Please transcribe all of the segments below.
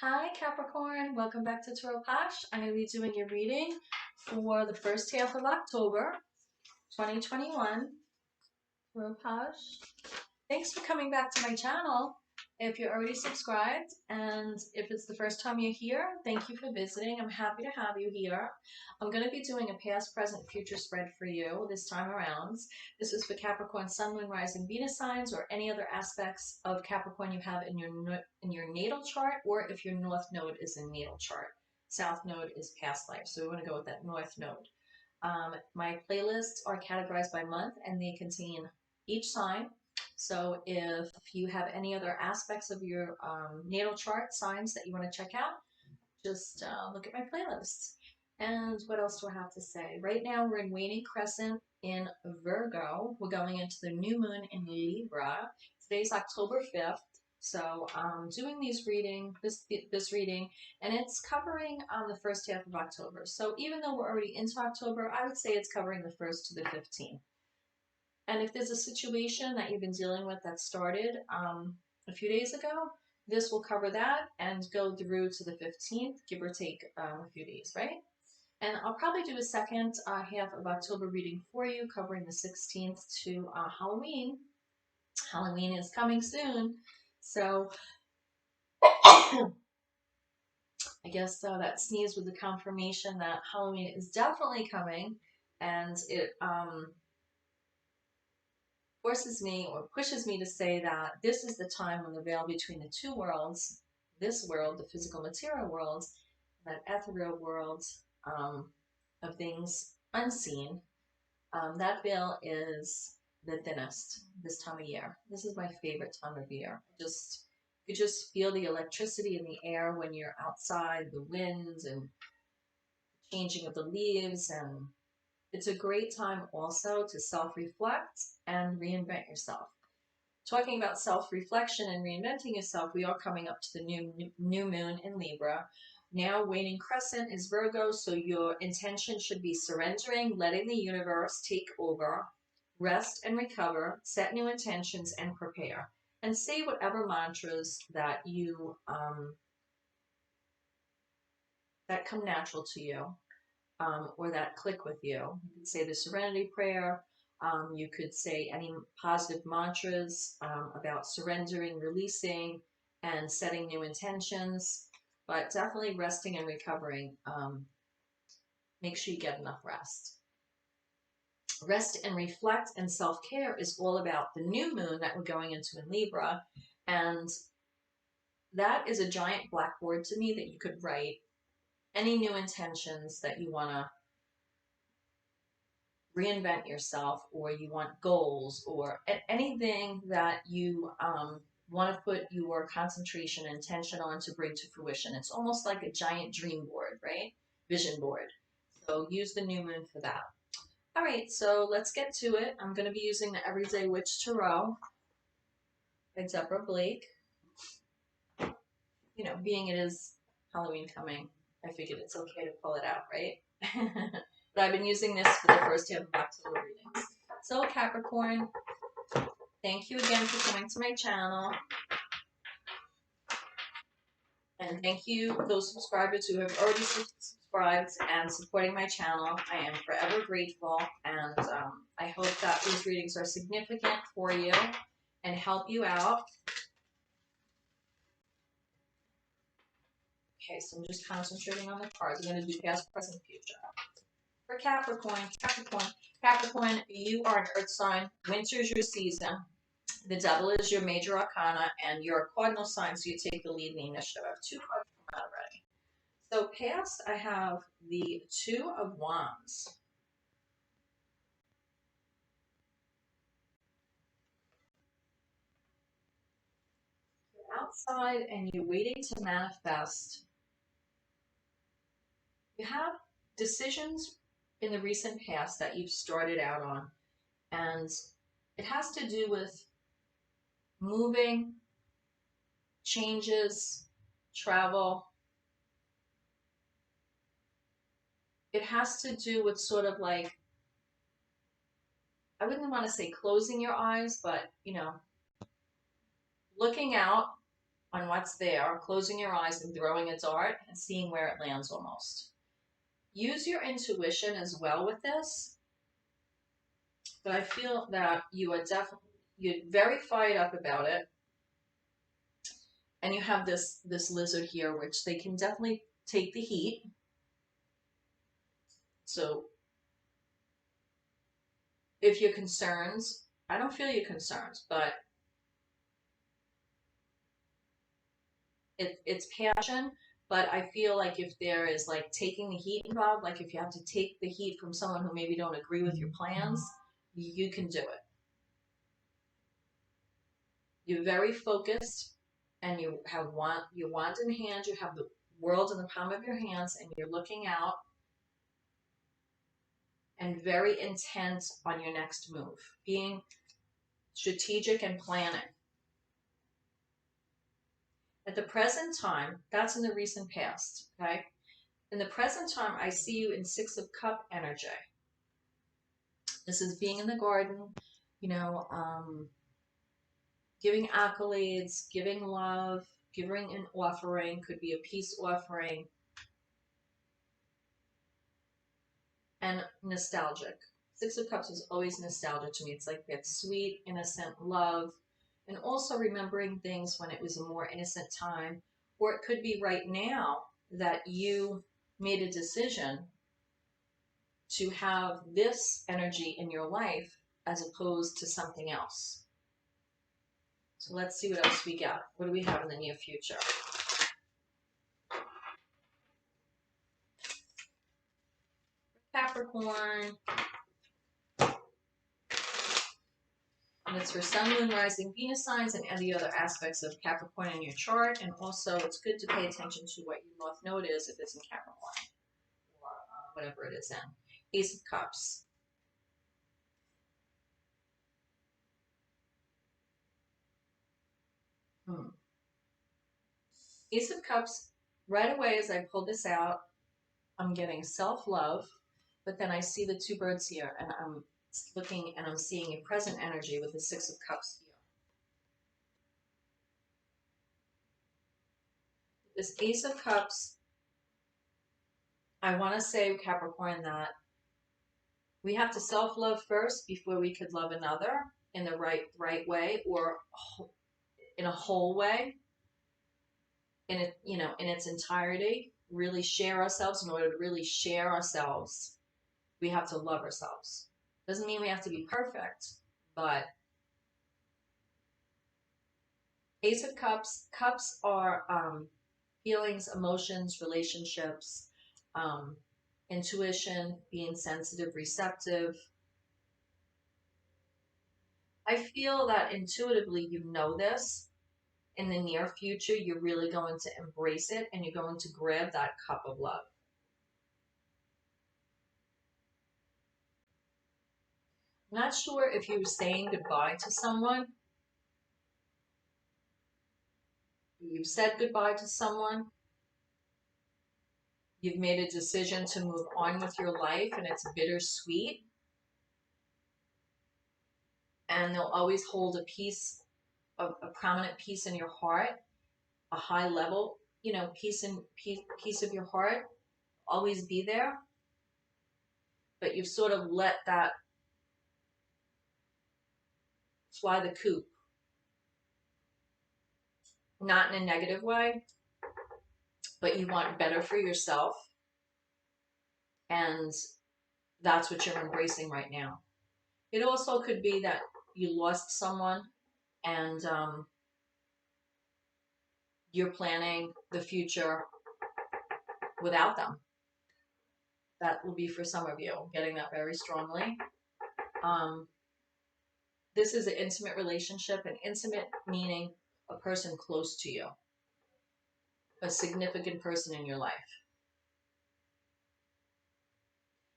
Hi Capricorn, welcome back to Tarot POSH. I'm going to be doing your reading for the first half of October 2021. Tarot POSH. Thanks for coming back to my channel. If you're already subscribed and if it's the first time you're here, thank you for visiting. I'm happy to have you here. I'm going to be doing a past, present, future spread for you this time around. This is for Capricorn, Sun, Moon, Rising, Venus signs, or any other aspects of Capricorn you have in your natal chart, or if your North Node is in natal chart. South Node is past life, so we want to go with that North Node. My playlists are categorized by month, and they contain each sign. So if you have any other aspects of your natal chart signs that you want to check out, just look at my playlists. And what else do I have to say? Right now we're in waning crescent in Virgo. We're going into the new moon in Libra. Today's October 5th. So I'm doing this reading, and it's covering the first half of October. So even though we're already into October, I would say it's covering the 1st to the 15th. And if there's a situation that you've been dealing with that started a few days ago, this will cover that and go through to the 15th, give or take a few days, right? And I'll probably do a second half of October reading for you, covering the 16th to Halloween. Halloween is coming soon. So I guess that sneeze was the confirmation that Halloween is definitely coming, and it forces me or pushes me to say that this is the time when the veil between the two worlds, this world, the physical material world, that ethereal world of things unseen, that veil is the thinnest this time of year. This is my favorite time of year. You just feel the electricity in the air when you're outside, the winds and changing of the leaves, and it's a great time also to self-reflect and reinvent yourself. Talking about self-reflection and reinventing yourself, we are coming up to the new moon in Libra. Now waning crescent is Virgo, so your intention should be surrendering, letting the universe take over, rest and recover, set new intentions and prepare. And say whatever mantras that you that come natural to you. Or that click with you. You could say the Serenity Prayer. You could say any positive mantras about surrendering, releasing, and setting new intentions. But definitely resting and recovering. Make sure you get enough rest. Rest and reflect and self-care is all about the new moon that we're going into in Libra. And that is a giant blackboard to me that you could write any new intentions that you want to reinvent yourself, or you want goals, or anything that you want to put your concentration and attention on to bring to fruition. It's almost like a giant dream board, right? Vision board. So use the new moon for that. All right, so let's get to it. I'm going to be using the Everyday Witch Tarot by Deborah Blake. You know, being it is Halloween coming, I figured it's okay to pull it out, right? But I've been using this for the first half of October readings. So Capricorn, thank you again for coming to my channel. And thank you those subscribers who have already subscribed and supporting my channel. I am forever grateful, and I hope that these readings are significant for you and help you out. Okay, so I'm just concentrating on the cards. I'm going to do past, present, future. For Capricorn, you are an earth sign. Winter is your season. The devil is your major arcana, and you're a cardinal sign, so you take the lead in the initiative. I have two cards from out already. So past, I have the Two of Wands. You're outside and you're waiting to manifest. You have decisions in the recent past that you've started out on, and it has to do with moving, changes, travel. It has to do with sort of like, I wouldn't want to say closing your eyes, but, you know, looking out on what's there, closing your eyes and throwing a dart and seeing where it lands almost. Use your intuition as well with this, but I feel that you're very fired up about it. And you have this lizard here, which they can definitely take the heat. So if you're concerned, I don't feel your concerns, but it's passion. But I feel like if there is like taking the heat involved, like if you have to take the heat from someone who maybe don't agree with your plans, you can do it. You're very focused, and you have your wand in hand, you have the world in the palm of your hands, and you're looking out and very intent on your next move, being strategic and planning. At the present time, that's in the recent past, okay? In the present time, I see you in Six of Cup energy. This is being in the garden, you know, giving accolades, giving love, giving an offering, could be a peace offering, and nostalgic. Six of Cups is always nostalgia to me. It's like that sweet, innocent love, and also remembering things when it was a more innocent time, or it could be right now that you made a decision to have this energy in your life as opposed to something else. So let's see what else we got. What do we have in the near future? Capricorn. And it's for Sun, Moon, Rising, Venus signs and any other aspects of Capricorn in your chart. And also, it's good to pay attention to what your North Node is if it's in Capricorn, or whatever it is in. Ace of Cups. Ace of Cups, right away as I pull this out, I'm getting self-love, but then I see the two birds here, and I'm looking and I'm seeing a present energy with the Six of Cups here. This Ace of Cups, I want to say, Capricorn, that we have to self-love first before we could love another in the right way, or in a whole way, in it, you know, in its entirety. Really share ourselves. In order to really share ourselves, we have to love ourselves. Doesn't mean we have to be perfect, but Ace of Cups, cups are feelings, emotions, relationships, intuition, being sensitive, receptive. I feel that intuitively you know this. In the near future, you're really going to embrace it, and you're going to grab that cup of love. I'm not sure if you were saying goodbye to someone. You've said goodbye to someone. You've made a decision to move on with your life, and it's bittersweet. And they'll always hold a piece, a prominent piece in your heart, a high level, you know, piece of your heart, always be there. But you've sort of let that fly the coop. Not in a negative way, but you want better for yourself. And that's what you're embracing right now. It also could be that you lost someone, and you're planning the future without them. That will be for some of you. I'm getting that very strongly. This is an intimate relationship, and intimate meaning a person close to you, a significant person in your life.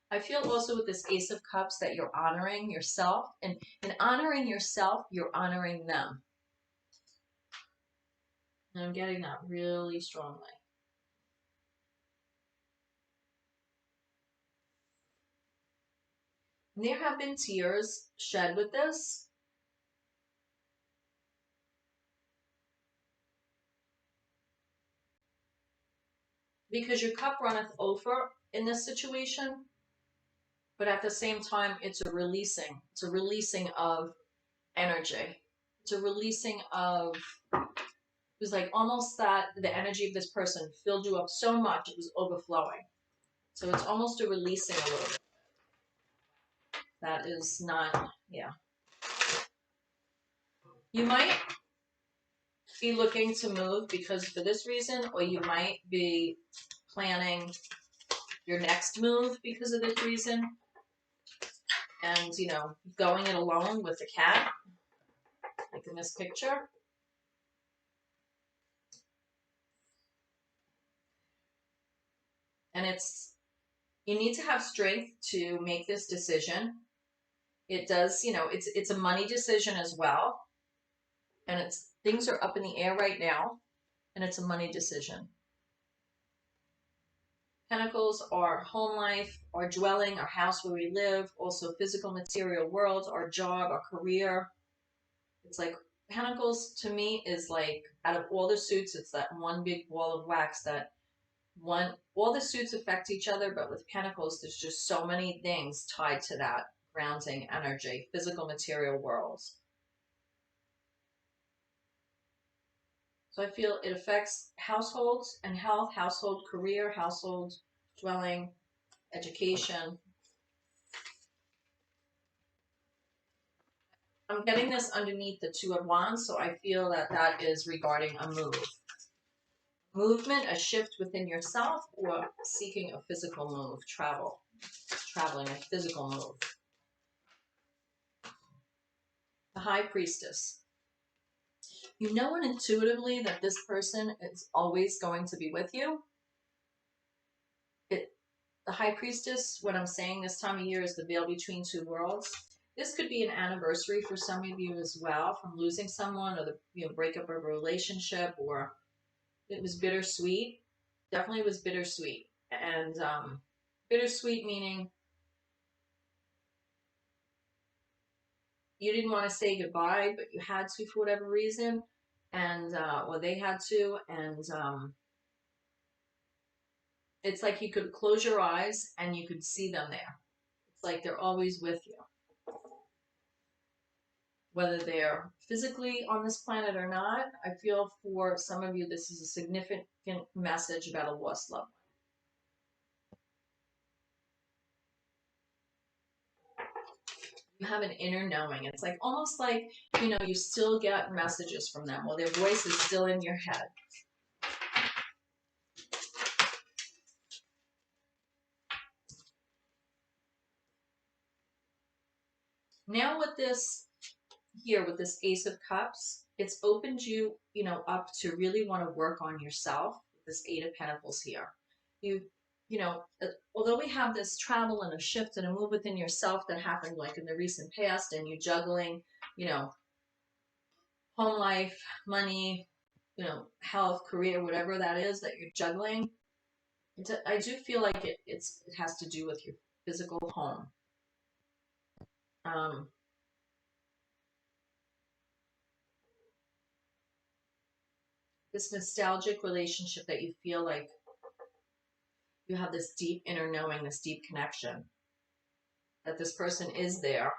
I feel also with this Ace of Cups that you're honoring yourself, and in honoring yourself, you're honoring them. And I'm getting that really strongly. And there have been tears shed with this. because your cup runneth over in this situation, but at the same time, it's a releasing. It's a releasing of energy. It's a releasing of, it was like almost that the energy of this person filled you up so much, it was overflowing. So it's almost a releasing a little bit. That is not, yeah. You might be looking to move because for this reason, or you might be planning your next move because of this reason. And, you know, going it alone with the cat, like in this picture. And you need to have strength to make this decision. It does, you know, it's a money decision as well. And things are up in the air right now, and it's a money decision. Pentacles are home life, our dwelling, our house where we live, also physical material world, our job, our career. It's like Pentacles to me is like, out of all the suits, it's that one big ball of wax that all the suits affect each other, but with Pentacles, there's just so many things tied to that grounding energy, physical material worlds. So I feel it affects households and health, household career, household dwelling, education. I'm getting this underneath the Two of Wands, so I feel that that is regarding a move. Movement, a shift within yourself, or seeking a physical move, traveling, a physical move. The High Priestess. You know intuitively that this person is always going to be with you. The High Priestess, what I'm saying this time of year, is the veil between two worlds. This could be an anniversary for some of you as well, from losing someone, or the breakup of a relationship, or it was bittersweet. Definitely was bittersweet. And bittersweet meaning you didn't want to say goodbye, but you had to for whatever reason, and or they had to, and it's like you could close your eyes and you could see them there. It's like they're always with you. Whether they're physically on this planet or not, I feel for some of you this is a significant message about a lost loved one. You have an inner knowing. It's like almost like, you know, you still get messages from them, or their voice is still in your head. Now with this here, with this Ace of Cups, it's opened you, you know, up to really want to work on yourself. This Eight of Pentacles here. You know, although we have this travel and a shift and a move within yourself that happened like in the recent past, and you juggling, you know, home life, money, you know, health, career, whatever that is that you're juggling, I do feel like it has to do with your physical home. This nostalgic relationship that you feel like you have this deep inner knowing, this deep connection, that this person is there.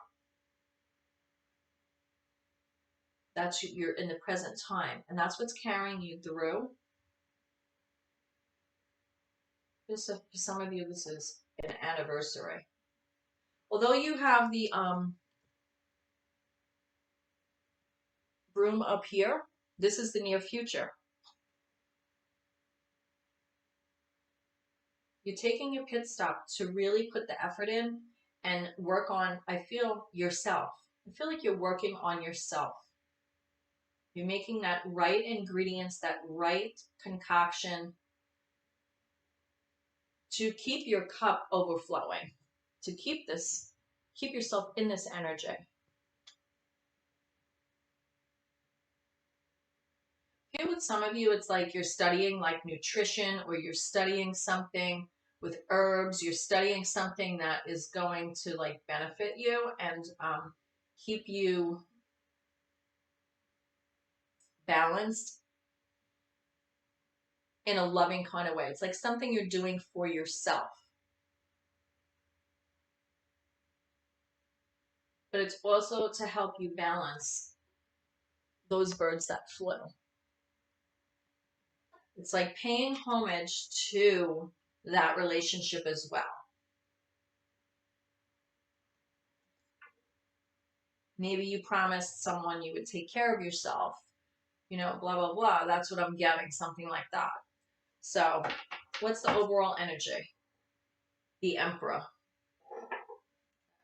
That's you're in the present time, and that's what's carrying you through. For some of you, this is an anniversary. Although you have the broom up here, this is the near future. You're taking a pit stop to really put the effort in and work on, I feel, yourself. I feel like you're working on yourself. You're making that right ingredients, that right concoction to keep your cup overflowing, to keep yourself in this energy. Here with some of you, it's like you're studying like nutrition, or you're studying something with herbs. You're studying something that is going to like benefit you and keep you balanced. in a loving kind of way. It's like something you're doing for yourself. But it's also to help you balance those birds that flew. It's like paying homage to that relationship as well. Maybe you promised someone you would take care of yourself, you know, blah, blah, blah. That's what I'm getting, something like that. So what's the overall energy? The Emperor.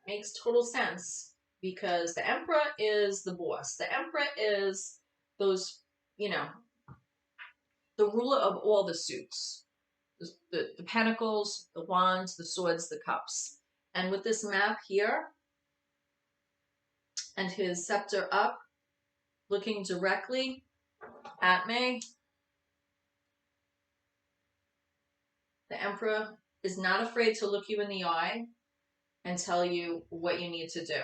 Makes total sense because the Emperor is the boss. The Emperor is those, you know, the ruler of all the suits. The pentacles, the wands, the swords, the cups. And with this map here, and his scepter up, looking directly at me, the Emperor is not afraid to look you in the eye and tell you what you need to do.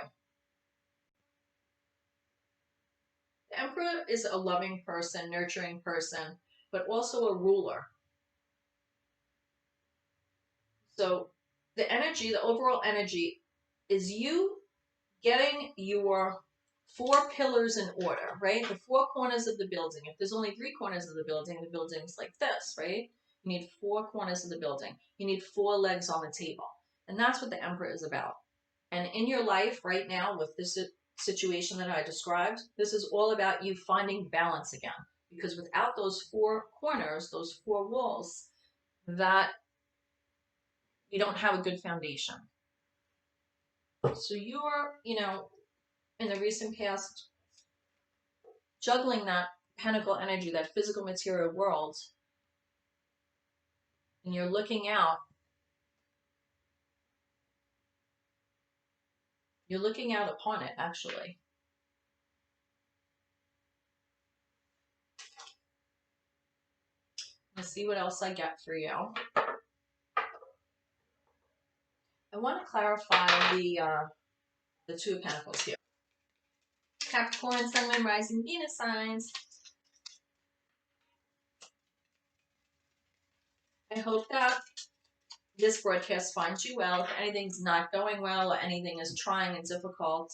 The Emperor is a loving person, nurturing person, but also a ruler. So the energy, the overall energy, is you getting your 4 pillars in order, right? The 4 corners of the building. If there's only 3 corners of the building's like this, right? You need 4 corners of the building. You need 4 legs on the table. And that's what the Emperor is about. And in your life right now with this situation that I described, this is all about you finding balance again. Because without those 4 corners, those 4 walls, that you don't have a good foundation. So you're, you know, in the recent past, juggling that pentacle energy, that physical material world, and you're looking out. You're looking out upon it, actually. Let's see what else I get for you. I want to clarify the 2 of Pentacles here. Capricorn, Sun, Moon, Rising, Venus signs. I hope that this broadcast finds you well. If anything's not going well or anything is trying and difficult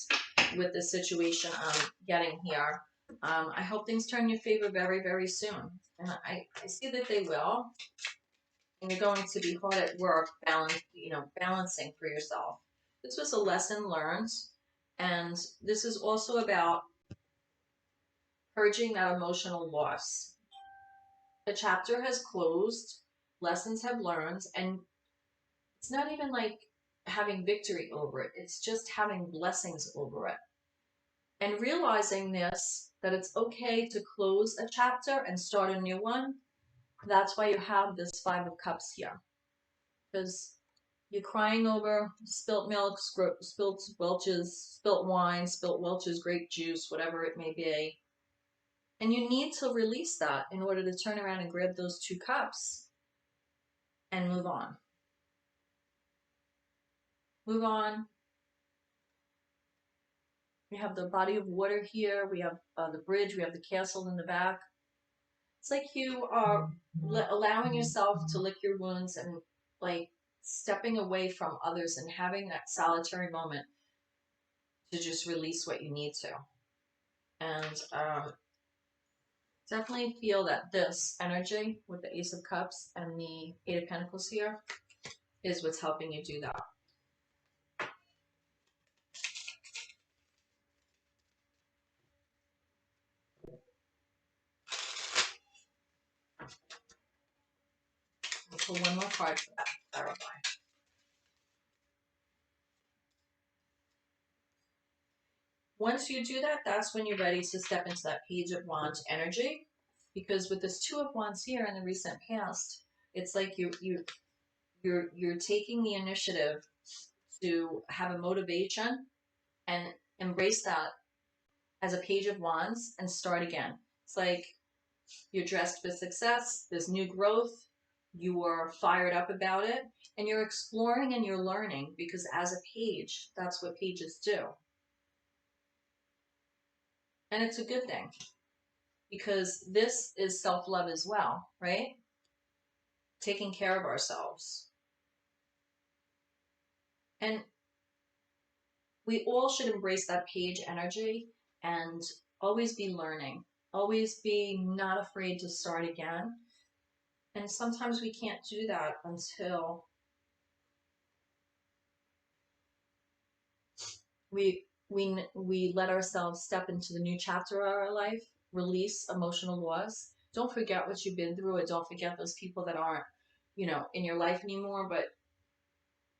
with the situation I'm getting here, I hope things turn in your favor very, very soon. And I see that they will. And you're going to be hard at work balancing for yourself. This was a lesson learned. And this is also about purging that emotional loss. The chapter has closed, lessons have learned, and it's not even like having victory over it. It's just having blessings over it. And realizing this, that it's okay to close a chapter and start a new one. That's why you have this 5 of Cups here. Because you're crying over spilt milk, spilt Welch's, spilt wine, spilt Welch's grape juice, whatever it may be. And you need to release that in order to turn around and grab those 2 cups and move on. Move on. We have the body of water here. We have the bridge. We have the castle in the back. It's like you are allowing yourself to lick your wounds and like stepping away from others and having that solitary moment to just release what you need to. And definitely feel that this energy with the Ace of Cups and the 8 of Pentacles here is what's helping you do that. I'll pull one more card for that. Clarify. Once you do that, that's when you're ready to step into that Page of Wands energy. Because with this 2 of Wands here in the recent past, it's like you're taking the initiative to have a motivation and embrace that as a Page of Wands and start again. It's like you're dressed for success, there's new growth, you are fired up about it, and you're exploring and you're learning, because as a page, that's what pages do. And it's a good thing, because this is self-love as well, right? taking care of ourselves. And we all should embrace that page energy and always be learning, always be not afraid to start again. And sometimes we can't do that until we let ourselves step into the new chapter of our life, release emotional loss. Don't forget what you've been through, or don't forget those people that aren't, in your life anymore, but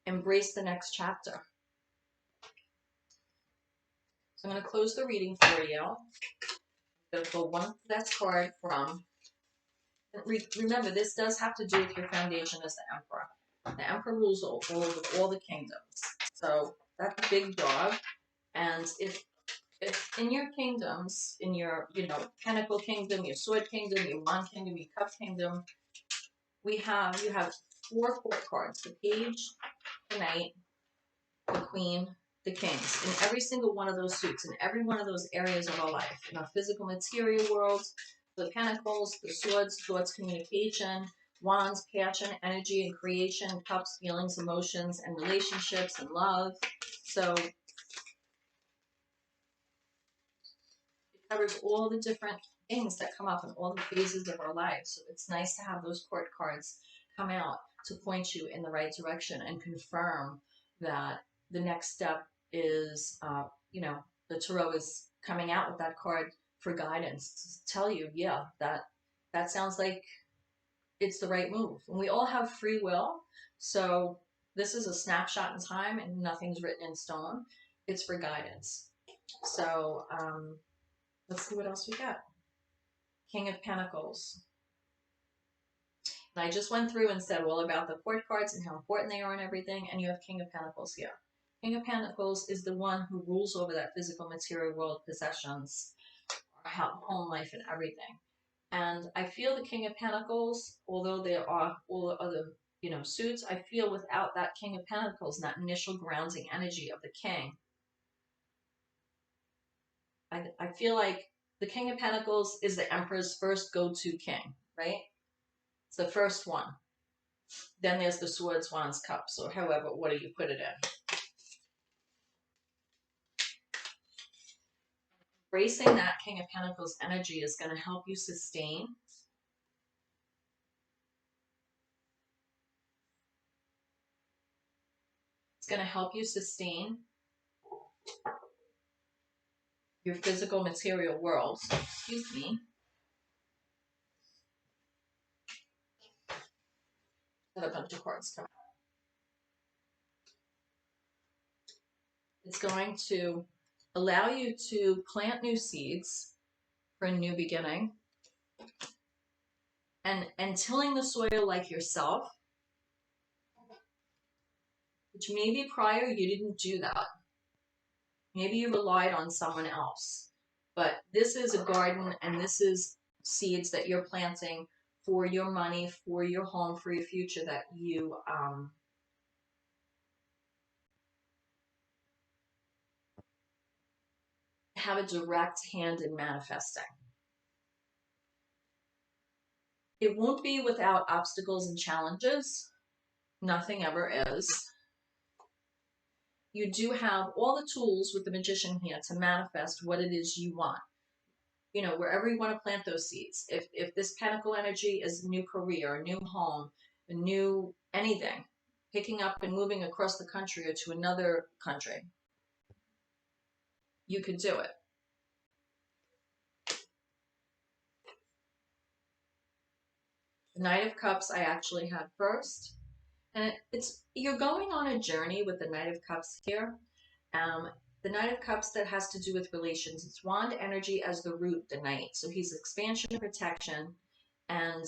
embrace the next chapter. So I'm going to close the reading for you. I'm going to pull one last card from. Remember, this does have to do with your foundation as the Emperor. The Emperor rules over all the kingdoms. So that's a big dog. And if in your kingdoms, in your, Pentacle Kingdom, your Sword Kingdom, your Wand Kingdom, your Cup Kingdom, you have 4 court cards: the Page, the Knight, the Queen, the Kings. In every single one of those suits, in every one of those areas of our life, in our physical material world, the Pentacles, the Swords, thoughts, communication, Wands, passion, energy, and creation, Cups, feelings, emotions, and relationships, and love. So covers all the different things that come up in all the phases of our lives. So it's nice to have those court cards come out to point you in the right direction and confirm that the next step is, the tarot is coming out with that card for guidance to tell you, yeah, that sounds like it's the right move. And we all have free will. So this is a snapshot in time and nothing's written in stone. It's for guidance. So, let's see what else we got. King of Pentacles. And I just went through and said all about the court cards and how important they are and everything, and you have King of Pentacles here. King of Pentacles is the one who rules over that physical material world, possessions, home life, and everything. And I feel the King of Pentacles, although there are all the other, suits, I feel without that King of Pentacles and that initial grounding energy of the King, I feel like the King of Pentacles is the Emperor's first go-to king, right? It's the first one. Then there's the Swords, Wands, Cups, or however, what do you put it in? Embracing that King of Pentacles energy is going to help you sustain. It's going to help you sustain your physical material world. Excuse me. Got a bunch of cards coming. It's going to allow you to plant new seeds for a new beginning. And tilling the soil like yourself, which maybe prior you didn't do that. Maybe you relied on someone else. But this is a garden, and this is seeds that you're planting for your money, for your home, for your future, that you have a direct hand in manifesting. It won't be without obstacles and challenges. Nothing ever is. You do have all the tools with the Magician here to manifest what it is you want. Wherever you want to plant those seeds. If this Pentacle energy is a new career, a new home, a new anything, picking up and moving across the country or to another country, you could do it. The Knight of Cups I actually had first. And you're going on a journey with the Knight of Cups here. The Knight of Cups that has to do with relations. It's wand energy as the root, the Knight. So he's expansion and protection. And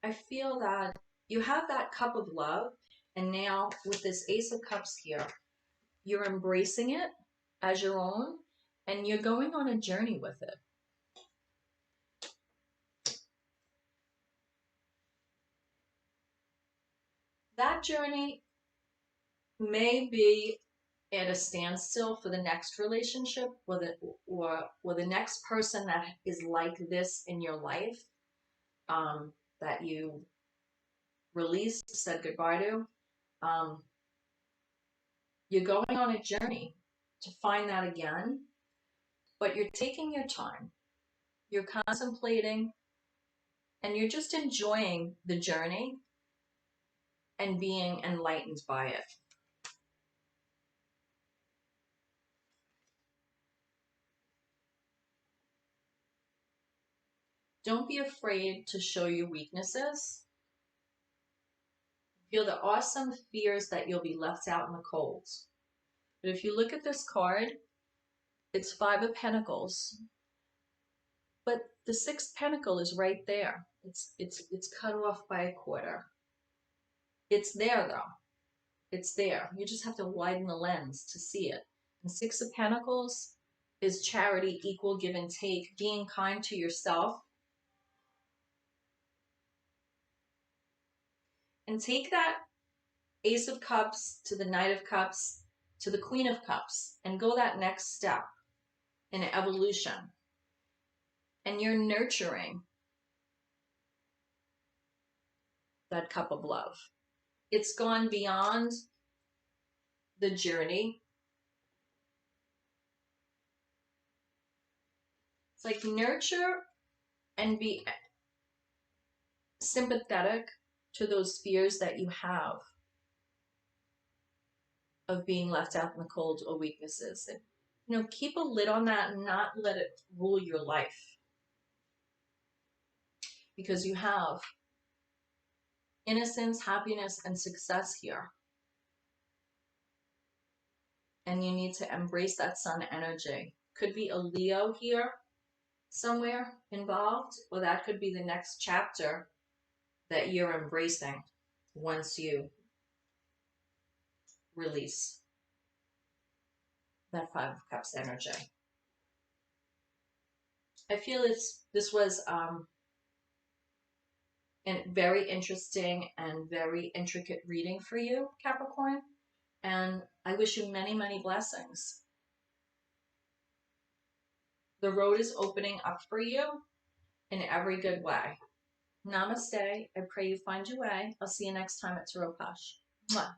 I feel that you have that cup of love. And now with this Ace of Cups here, you're embracing it as your own. And you're going on a journey with it. That journey may be at a standstill for the next relationship or the next person that is like this in your life. that you released, said goodbye to. You're going on a journey to find that again, but you're taking your time. You're contemplating, and you're just enjoying the journey and being enlightened by it. Don't be afraid to show your weaknesses. Feel the awesome fears that you'll be left out in the cold. But if you look at this card, it's 5 of Pentacles. But the 6th pentacle is right there. It's cut off by a quarter. It's there though. It's there. You just have to widen the lens to see it. And 6 of Pentacles is charity, equal give and take, being kind to yourself. And take that Ace of Cups to the Knight of Cups to the Queen of Cups and go that next step in evolution. And you're nurturing that cup of love. It's gone beyond the journey. It's like nurture and be sympathetic to those fears that you have of being left out in the cold or weaknesses. And, you know, keep a lid on that and not let it rule your life. Because you have innocence, happiness, and success here. And you need to embrace that sun energy. Could be a Leo here somewhere involved, or that could be the next chapter that you're embracing once you release that 5 of Cups energy. I feel this was a very interesting and very intricate reading for you, Capricorn, and I wish you many, many blessings. The road is opening up for you in every good way. Namaste. I pray you find your way. I'll see you next time at Tarot POSH. Mwah.